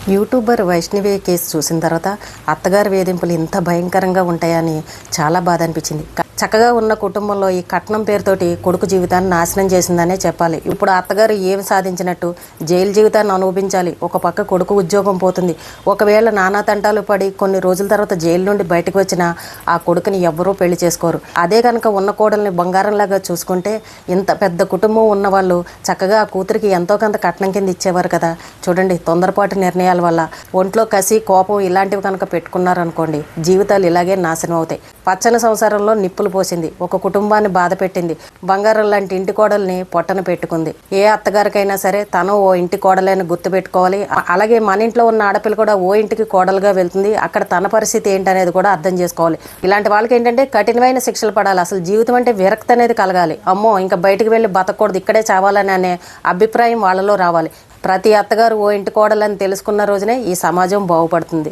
YouTuber Vaishnavi case చూసిన తర్వాత అత్తగారి వేధింపులు ఇంత భయంకరంగా ఉంటాయని చాలా బాధ అనిపించింది. చక్కగా ఉన్న కుటుంబంలో ఈ కట్నం పేరుతోటి కొడుకు జీవితాన్ని నాశనం చేసిందనే చెప్పాలి. ఇప్పుడు అత్తగారు ఏమి సాధించినట్టు జైలు జీవితాన్ని అనుభవించాలి. ఒక పక్క కొడుకు ఉద్యోగం పోతుంది. ఒకవేళ నానా తంటాలు పడి కొన్ని రోజుల తర్వాత జైలు నుండి బయటకు వచ్చినా ఆ కొడుకుని ఎవ్వరూ పెళ్లి చేసుకోరు. అదే కనుక ఉన్న కోడల్ని బంగారంలాగా చూసుకుంటే ఇంత పెద్ద కుటుంబం ఉన్న వాళ్ళు చక్కగా ఆ కూతురికి ఎంతో కొంత కట్నం కింద ఇచ్చేవారు కదా. చూడండి, తొందరపాటు నిర్ణయాల వల్ల ఒంట్లో కసి, కోపం ఇలాంటివి కనుక పెట్టుకున్నారనుకోండి, జీవితాలు ఇలాగే నాశనం అవుతాయి. పచ్చని సంసారంలో నిప్పులు పోసింది, ఒక కుటుంబాన్ని బాధ పెట్టింది, బంగారం లాంటి ఇంటి కోడల్ని పొట్టన పెట్టుకుంది. ఏ అత్తగారికైనా సరే తను ఓ ఇంటి కోడలని గుర్తు పెట్టుకోవాలి. అలాగే మన ఇంట్లో ఉన్న ఆడపిల్ల కూడా ఓ ఇంటికి కోడలుగా వెళ్తుంది. అక్కడ తన పరిస్థితి ఏంటనేది కూడా అర్థం చేసుకోవాలి. ఇలాంటి వాళ్ళకి ఏంటంటే కఠినమైన శిక్షలు పడాలి. అసలు జీవితం అంటే విరక్తి అనేది కలగాలి. అమ్మో ఇంకా బయటికి వెళ్ళి బతకూడదు, ఇక్కడే చావాలని అనే అభిప్రాయం వాళ్ళలో రావాలి. ప్రతి అత్తగారు ఓ ఇంటి కోడలని తెలుసుకున్న రోజునే ఈ సమాజం బాగుపడుతుంది.